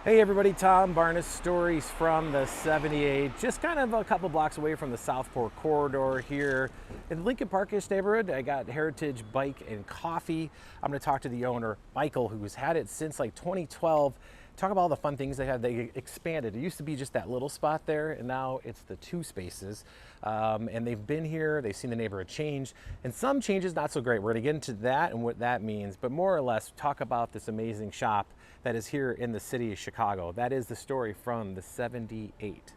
Hey everybody, Tom Barnes, stories from the 78, just kind of a couple blocks away from the Southport corridor here in Lincoln Parkish neighborhood. I got Heritage Bike and Coffee. I'm going to talk to the owner, Michael, who's had it since like 2012. Talk about all the fun things they had. They expanded. It used to be just that little spot there, and now it's the two spaces. And they've been here, they've seen the neighborhood change, and some changes not so great. We're going to get into that and what that means, but more or less talk about this amazing shop that is here in the city of Chicago. That is the story from the 78.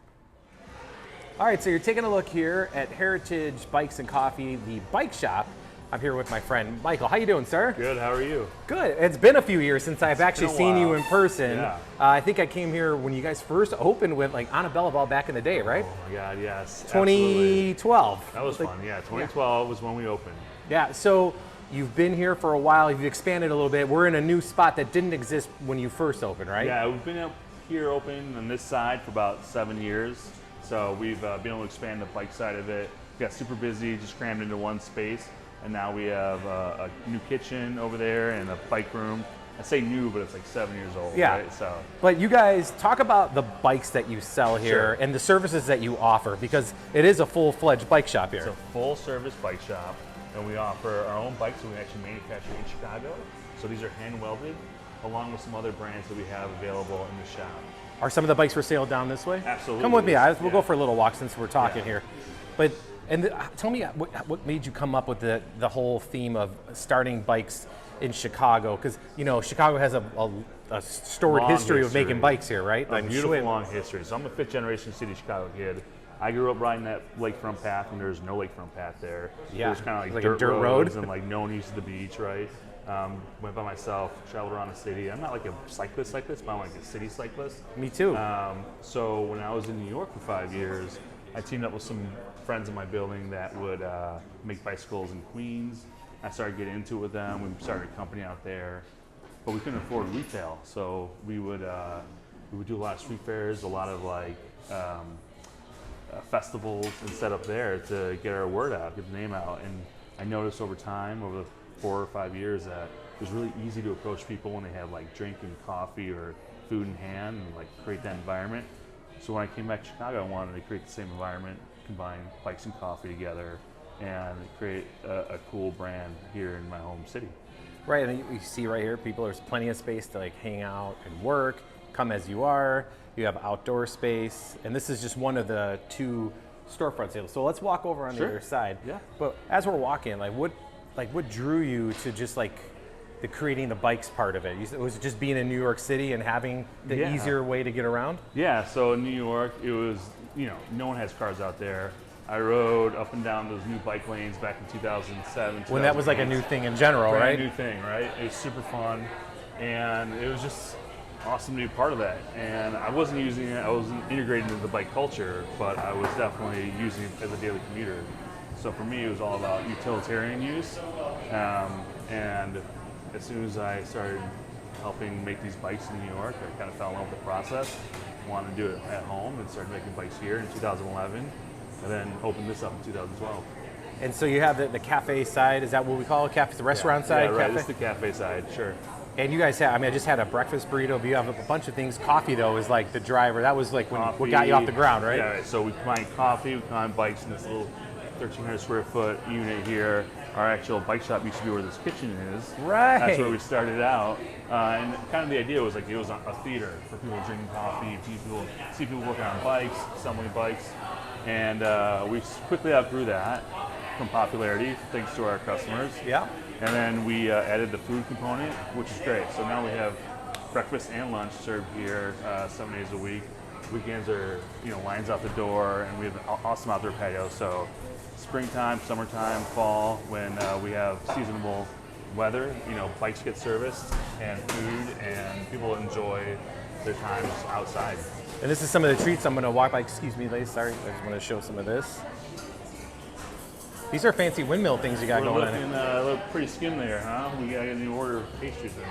All right, so you're taking a look here at Heritage Bikes and Coffee, the bike shop. I'm here with my friend Michael. How you doing, sir? Good, how are you? Good. It's been a few years since I've actually seen you in person. Yeah. I think I came here when you guys first opened with like Annabella Ball back in the day, right? Oh my God, yes. 2012. Absolutely. That was fun, yeah. 2012 was when we opened. Yeah, so you've been here for a while, you've expanded a little bit. We're in a new spot that didn't exist when you first opened, right? Yeah, we've been up here open on this side for about 7 years. So we've been able to expand the bike side of it. We got super busy, just crammed into one space. And now we have a new kitchen over there and a bike room. I say new, but it's like 7 years old, yeah. Right? So. But you guys, talk about the bikes that you sell here Sure. and the services that you offer, because it is a full-fledged bike shop here. It's a full-service bike shop, and we offer our own bikes that we actually manufacture in Chicago. So these are hand-welded, along with some other brands that we have available in the shop. Are some of the bikes for sale down this way? Absolutely. Come with me. We'll go for a little walk since we're talking here. But tell me what made you come up with the whole theme of starting bikes in Chicago? Because you know Chicago has a storied history of making bikes here, right? A beautiful long history. So I'm a fifth generation city of Chicago kid. I grew up riding that lakefront path, and there's no lakefront path there. Yeah, it was kind of like a dirt road and like no one used the beach, right? Went by myself, traveled around the city. I'm not like a cyclist, but I'm like a city cyclist. Me too. So when I was in New York for 5 years, I teamed up with some friends in my building that would make bicycles in Queens. I started getting into it with them. We started a company out there, but we couldn't afford retail, so we would do a lot of street fairs, a lot of like festivals, and set up there to get our word out, get the name out. And I noticed over time, over the 4 or 5 years, that it was really easy to approach people when they had like drinking coffee or food in hand, and like create that environment. So when I came back to Chicago, I wanted to create the same environment, combine bikes and coffee together, and create a cool brand here in my home city. Right, and you see right here, there's plenty of space to like hang out and work, come as you are. You have outdoor space, and this is just one of the two storefronts here. So let's walk over on the other side. Yeah. But as we're walking, what drew you to just like the creating the bikes part of it? Was it just being in New York City and having the easier way to get around? Yeah, so in New York, it was, no one has cars out there. I rode up and down those new bike lanes back in 2007. When that was like a new thing in general, right? New thing, right? It was super fun, and it was just awesome to be part of that. And I wasn't using it, I wasn't integrated into the bike culture, but I was definitely using it as a daily commuter. So for me, it was all about utilitarian use, and as soon as I started helping make these bikes in New York, I kind of fell in love with the process, wanted to do it at home, and started making bikes here in 2011, and then opened this up in 2012. And so you have the cafe side, is that what we call it? Cafe, the restaurant side? Yeah, right, cafe? it's the cafe side, sure. And you guys have, I just had a breakfast burrito, but you have a bunch of things. Coffee, though, is like the driver. That was like what got you off the ground, right? Yeah, right. So we combine coffee, we combine bikes in this little 1,300 square foot unit here. Our actual bike shop used to be where this kitchen is. Right. That's where we started out. And kind of the idea was like it was a theater for people drinking coffee, see people working on bikes, assembling bikes. And we quickly outgrew that from popularity, thanks to our customers. Yeah. And then we added the food component, which is great. So now we have breakfast and lunch served here 7 days a week. Weekends are, lines out the door, and we have an awesome outdoor patio. So springtime, summertime, fall, when we have seasonable weather, bikes get serviced and food, and people enjoy their times outside. And this is some of the treats I'm going to walk by. Excuse me, ladies, sorry. I just want to show some of this. These are fancy windmill things you got going on. Look pretty skim there, huh? We got a new order of pastries in.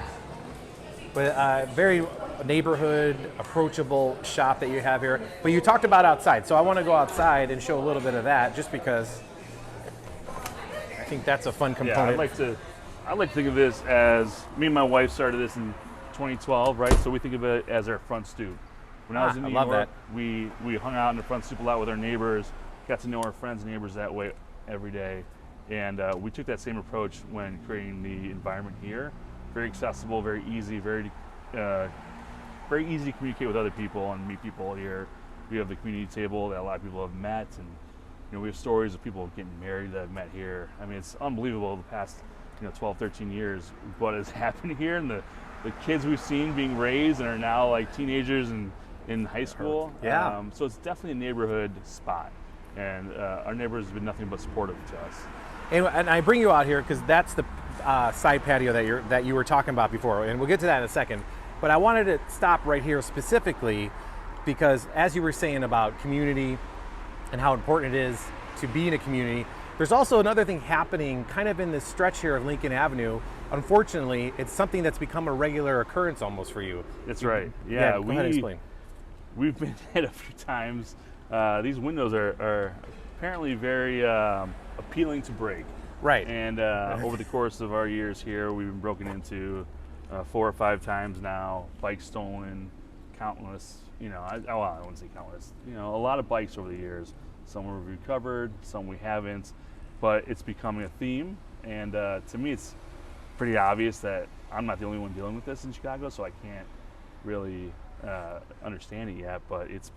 But very neighborhood, approachable shop that you have here. But you talked about outside, so I want to go outside and show a little bit of that, just because I think that's a fun component. Yeah, I like to think of this as, me and my wife started this in 2012, right? So we think of it as our front stoop. When I was in New love York, that. we hung out in the front stoop a lot with our neighbors, got to know our friends and neighbors that way every day. And we took that same approach when creating the environment here. Very accessible, very easy, very easy to communicate with other people and meet people here. We have the community table that a lot of people have met, and we have stories of people getting married that I've met here. I mean, it's unbelievable the past 12, 13 years what has happened here, and the kids we've seen being raised and are now like teenagers and in high school. Yeah. So it's definitely a neighborhood spot, and our neighbors have been nothing but supportive to us. And I bring you out here because that's the side patio that you were talking about before, and we'll get to that in a second. But I wanted to stop right here specifically because, as you were saying about community and how important it is to be in a community, there's also another thing happening kind of in this stretch here of Lincoln Avenue. Unfortunately, it's something that's become a regular occurrence almost for you. That's right. Yeah, go ahead and explain. We've been hit a few times. These windows are apparently very appealing to break. Right. And over the course of our years here, we've been broken into 4 or 5 times now, bikes stolen, countless, I wouldn't say countless, a lot of bikes over the years. Some we've recovered, some we haven't, but it's becoming a theme. And to me, it's pretty obvious that I'm not the only one dealing with this in Chicago, so I can't really understand it yet, but it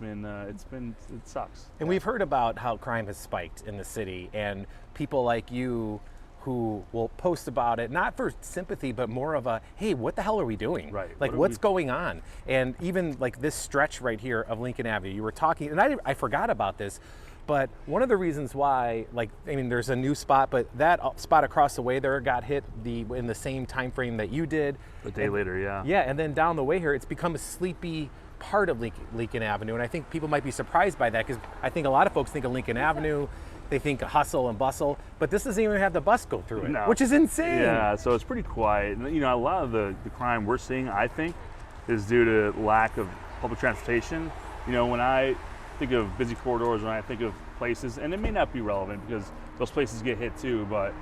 sucks. And we've heard about how crime has spiked in the city, and people like you who will post about it, not for sympathy, but more of a, hey, what the hell are we doing? Right. Like, what's going on? And even like this stretch right here of Lincoln Avenue, you were talking, and I forgot about this, but one of the reasons why, there's a new spot, but that spot across the way there got hit in the same time frame that you did. A day later, yeah. Yeah, and then down the way here, it's become a sleepy part of Lincoln Avenue, and I think people might be surprised by that because I think a lot of folks think of Lincoln Avenue, they think of hustle and bustle, but this doesn't even have the bus go through it, which is insane. Yeah, so it's pretty quiet. And, a lot of the crime we're seeing, I think, is due to lack of public transportation. When I think of busy corridors, when I think of places, and it may not be relevant because those places get hit too, but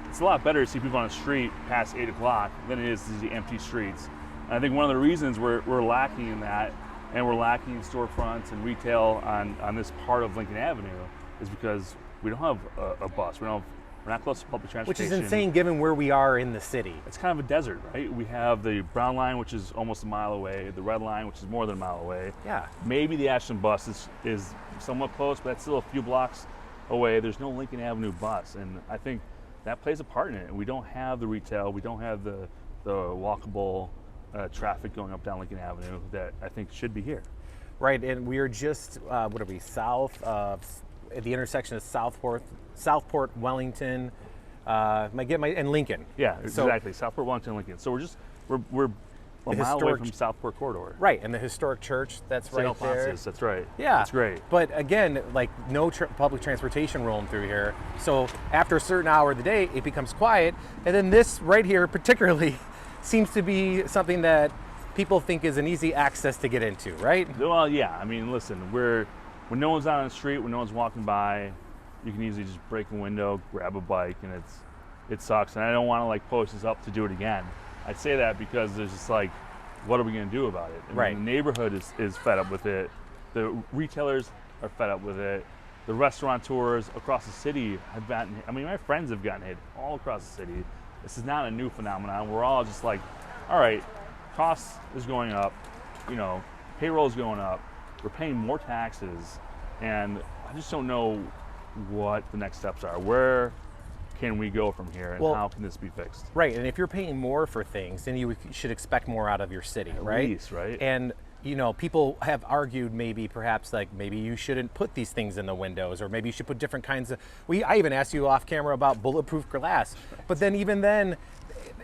it's a lot better to see people on the street past 8 o'clock than it is to see empty streets. And I think one of the reasons we're lacking in that, and we're lacking in storefronts and retail on this part of Lincoln Avenue, is because we don't have a bus. We're not close to public transportation. Which is insane given where we are in the city. It's kind of a desert, right? We have the Brown line, which is almost a mile away, the Red line, which is more than a mile away. Yeah. Maybe the Ashland bus is somewhat close, but that's still a few blocks away. There's no Lincoln Avenue bus, and I think that plays a part in it. We don't have the retail. We don't have the walkable traffic going up down Lincoln Avenue that I think should be here. Right, and we are just, south of at the intersection of Southport, Wellington, and Lincoln. Yeah, exactly. Southport, Wellington, Lincoln. So we're a mile away from Southport corridor. Right, and the historic church that's St. right there. Alphonsus, that's right. Yeah, that's great. But again, no public transportation rolling through here. So after a certain hour of the day, it becomes quiet. And then this right here, particularly, seems to be something that people think is an easy access to get into, right? Well, yeah. Listen, when no one's out on the street, when no one's walking by, you can easily just break a window, grab a bike, and it sucks. And I don't want to post this up to do it again. I say that because there's just what are we going to do about it? Right. The neighborhood is fed up with it. The retailers are fed up with it. The restaurateurs across the city have gotten hit. My friends have gotten hit all across the city. This is not a new phenomenon. We're all just all right, cost is going up, payroll is going up. We're paying more taxes, and I just don't know what the next steps are. Where can we go from here, and how can this be fixed? Right, and if you're paying more for things, then you should expect more out of your city, right? At least, right? And people have argued perhaps maybe you shouldn't put these things in the windows, or maybe you should put different kinds of. I even asked you off camera about bulletproof glass, but then even then,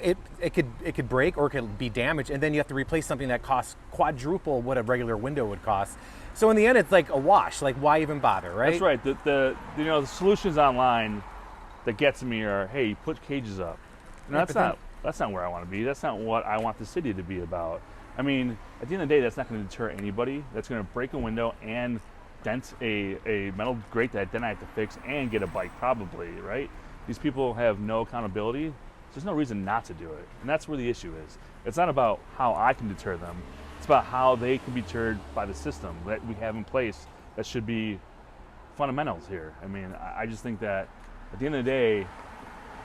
it could break or it could be damaged, and then you have to replace something that costs quadruple what a regular window would cost. So in the end, it's like a wash. Why even bother, right? That's right. The solutions online that get to me are, hey, put cages up. And that's not where I want to be. That's not what I want the city to be about. At the end of the day, that's not going to deter anybody. That's going to break a window and dent a metal grate that then I have to fix and get a bike probably, right? These people have no accountability. there's no reason not to do it. And that's where the issue is. It's not about how I can deter them. It's about how they can be deterred by the system that we have in place that should be fundamentals here. I mean, I just think that at the end of the day,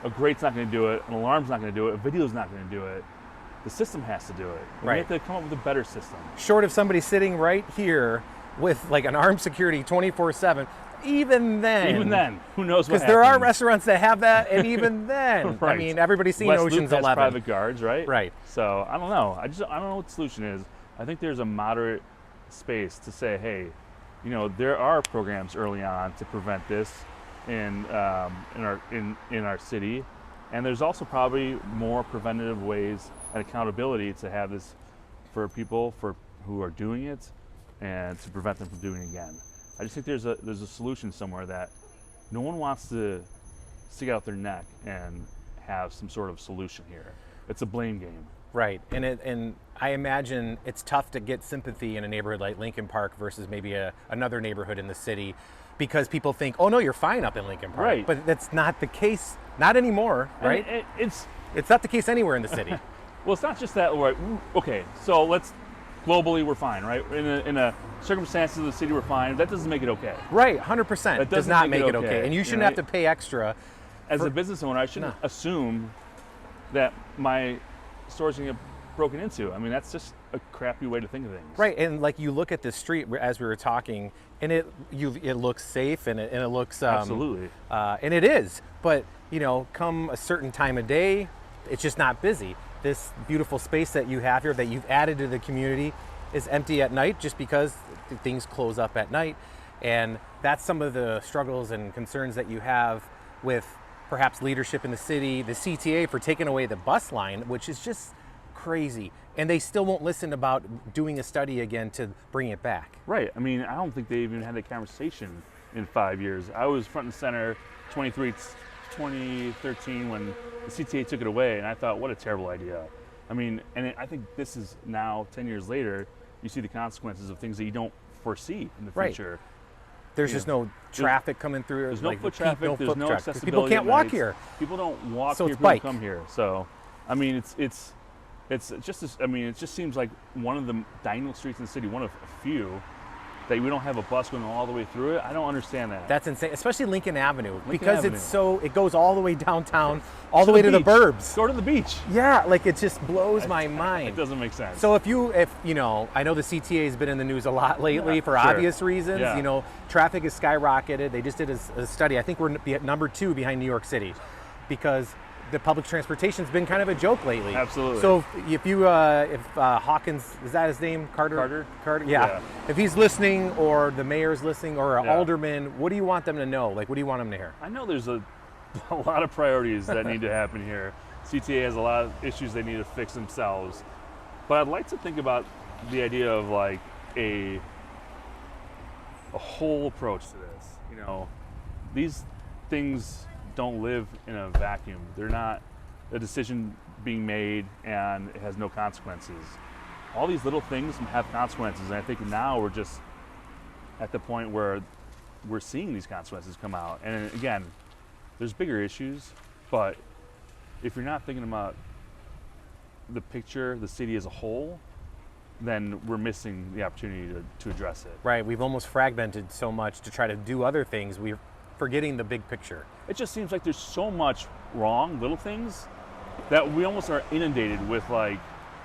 a grate's not going to do it, an alarm's not going to do it, a video's not going to do it. The system has to do it. And we have to come up with a better system. Short of somebody sitting right here with like an armed security 24/7, even then, who knows what happens? Because there are restaurants that have that, and even then, right. I mean, everybody's seen West Ocean's Loop has 11. private guards, right? Right. So I don't know. I don't know what the solution is. I think there's a moderate space to say, hey, you know, there are programs early on to prevent this in our city, and there's also probably more preventative ways and accountability to have this for people who are doing it, and to prevent them from doing it again. I just think there's a solution somewhere that no one wants to stick out their neck and have some sort of solution here. It's a blame game. Right, and I imagine it's tough to get sympathy in a neighborhood like Lincoln Park versus maybe another neighborhood in the city, because people think, oh no, you're fine up in Lincoln Park. Right. But that's not the case, not anymore, right? It's not the case anywhere in the city. well, it's not just that, right? Okay, so globally we're fine, right? In a circumstances of the city we're fine. That doesn't make it okay. Right, 100%. That does not make it okay. And you shouldn't have to pay extra. As a business owner, I shouldn't assume that my store's gonna get broken into. I mean, that's just a crappy way to think of things. Right, and like you look at the street as we were talking, and it looks safe, and it looks absolutely, and it is. But you know, come a certain time of day, it's just not busy. This beautiful space that you have here, that you've added to the community, is empty at night just because things close up at night, and that's some of the struggles and concerns that you have with perhaps leadership in the city, the CTA for taking away the bus line, which is just crazy. And they still won't listen about doing a study again to bring it back. Right. I mean, I don't think they even had that conversation in 5 years. I was front and center 2013 when the CTA took it away, and I thought, what a terrible idea. I mean, and I think this is now 10 years later, you see the consequences of things that you don't foresee in the future. There's just no traffic coming through. There's no foot traffic. There's no accessibility. People can't walk here. People don't walk so here. It's people bike. come here. So, I mean, it's just. I mean, it just seems like one of the diagonal streets in the city, one of a few, that we don't have a bus going all the way through it. I don't understand that. That's insane, especially Lincoln Avenue, because Avenue. it goes all the way downtown, all the way to the burbs. Go to the beach. Yeah, like it just blows my mind. It doesn't make sense. So if you know, I know the CTA has been in the news a lot lately for obvious reasons. Yeah. You know, traffic has skyrocketed. They just did a study. I think we're number 2 behind New York City, because the public transportation's been kind of a joke lately. Absolutely. So if Hawkins, is that his name? Carter? Yeah. If he's listening, or the mayor's listening, or an alderman, what do you want them to know? Like, what do you want them to hear? I know there's a lot of priorities that need to happen here. CTA has a lot of issues they need to fix themselves. But I'd like to think about the idea of like a whole approach to this. You know, these things don't live in a vacuum. They're not a decision being made and it has no consequences. All these little things have consequences, and I think now we're just at the point where we're seeing these consequences come out. And again, there's bigger issues, but if you're not thinking about the picture, the city as a whole, then we're missing the opportunity to address it. Right, we've almost fragmented so much to try to do other things. We're forgetting the big picture. It just seems like there's so much wrong, little things, that we almost are inundated with like,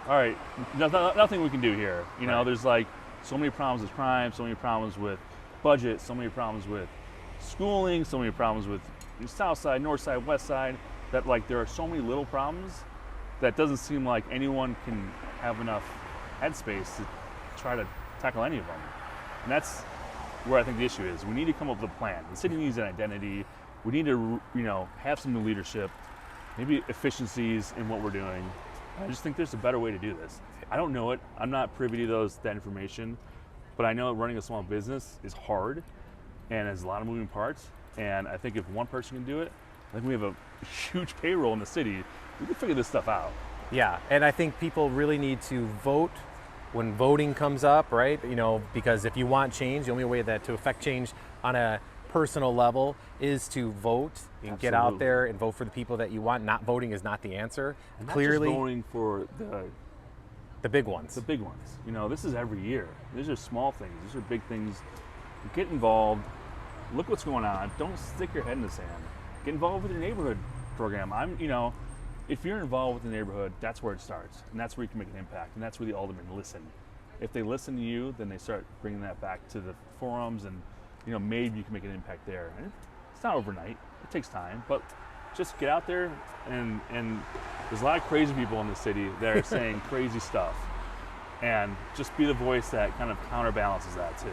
all right, nothing we can do here. You know, there's like so many problems with crime, so many problems with budget, so many problems with schooling, so many problems with south side, north side, west side, that like there are so many little problems that doesn't seem like anyone can have enough headspace to try to tackle any of them. And that's where I think the issue is. We need to come up with a plan. The city needs an identity. We need to, you know, have some new leadership, maybe efficiencies in what we're doing. I just think there's a better way to do this. I don't know it. I'm not privy to that information, but I know running a small business is hard and has a lot of moving parts. And I think if one person can do it, I think we have a huge payroll in the city. We can figure this stuff out. Yeah, and I think people really need to vote when voting comes up, right? You know, because if you want change, the only way that to affect change on a personal level is to vote and get out Absolutely. there and vote for the people that you want. Not voting is not the answer. And not Clearly, just voting for the big ones. the big ones. You know, this is every year. These are small things. These are big things. Get involved. Look what's going on. Don't stick your head in the sand. Get involved with your neighborhood program. If you're involved with the neighborhood, that's where it starts, and that's where you can make an impact, and that's where the aldermen listen. If they listen to you, then they start bringing that back to the forums, and maybe you can make an impact there. And it's not overnight. It takes time, but just get out there, and there's a lot of crazy people in the city that are saying crazy stuff, and just be the voice that kind of counterbalances that too.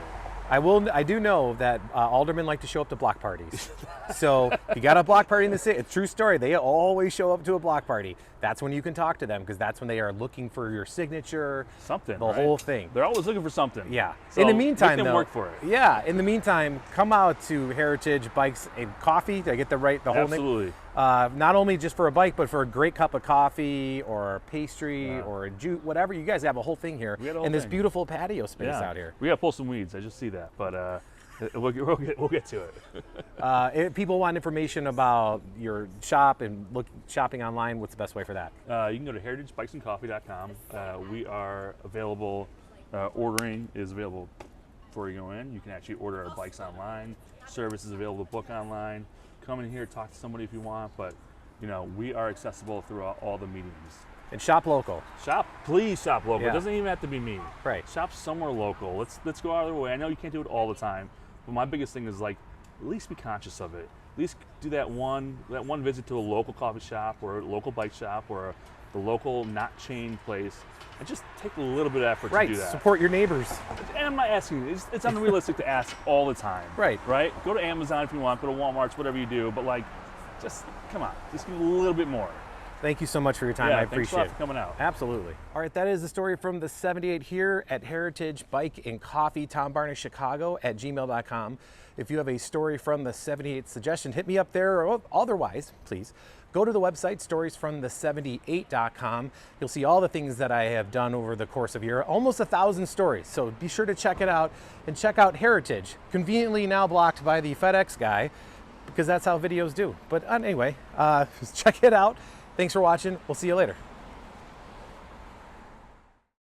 I do know that aldermen like to show up to block parties. So if you got a block party in the city, it's a true story. They always show up to a block party. That's when you can talk to them, because that's when they are looking for your signature, Something, the right? whole thing. They're always looking for something. Yeah. So in the meantime, make them though, work for it. Yeah. In the meantime, come out to Heritage Bikes and Coffee. Did I get the whole name? Absolutely. Not only just for a bike, but for a great cup of coffee or a pastry Yeah. or a juice, whatever. You guys have a whole thing here, We had a whole and this thing. beautiful patio space Yeah. out here. We gotta pull some weeds. I just see that, but we'll get to it. If people want information about your shop and shopping online, what's the best way for that? You can go to heritagebikesandcoffee.com. We are available. Ordering is available before you go in. You can actually order our bikes online. Service is available to book online. Come in here, talk to somebody if you want, but we are accessible throughout all the mediums. And shop local. Please shop local. Yeah. It doesn't even have to be me. Right. Shop somewhere local. Let's go out of the way. I know you can't do it all the time, but my biggest thing is at least be conscious of it. At least do that one visit to a local coffee shop or a local bike shop or the local not chain place, and just take a little bit of effort Right. to do that. Support your neighbors. And I'm not asking you. It's unrealistic to ask all the time. Right. Right. Go to Amazon if you want. Go to Walmart, whatever you do. But just come on. Just give a little bit more. Thank you so much for your time. I Thanks a appreciate lot it. for coming out. Absolutely. All right, that is the story from the 78 here at Heritage Bike and Coffee, Tom Barney, Chicago at gmail.com. If you have a story from the 78 suggestion, hit me up there, or otherwise, please go to the website, storiesfromthe78.com. You'll see all the things that I have done over the course of a year, almost 1,000 stories. So be sure to check it out, and check out Heritage, conveniently now blocked by the FedEx guy, because that's how videos do. But anyway, check it out. Thanks for watching. We'll see you later.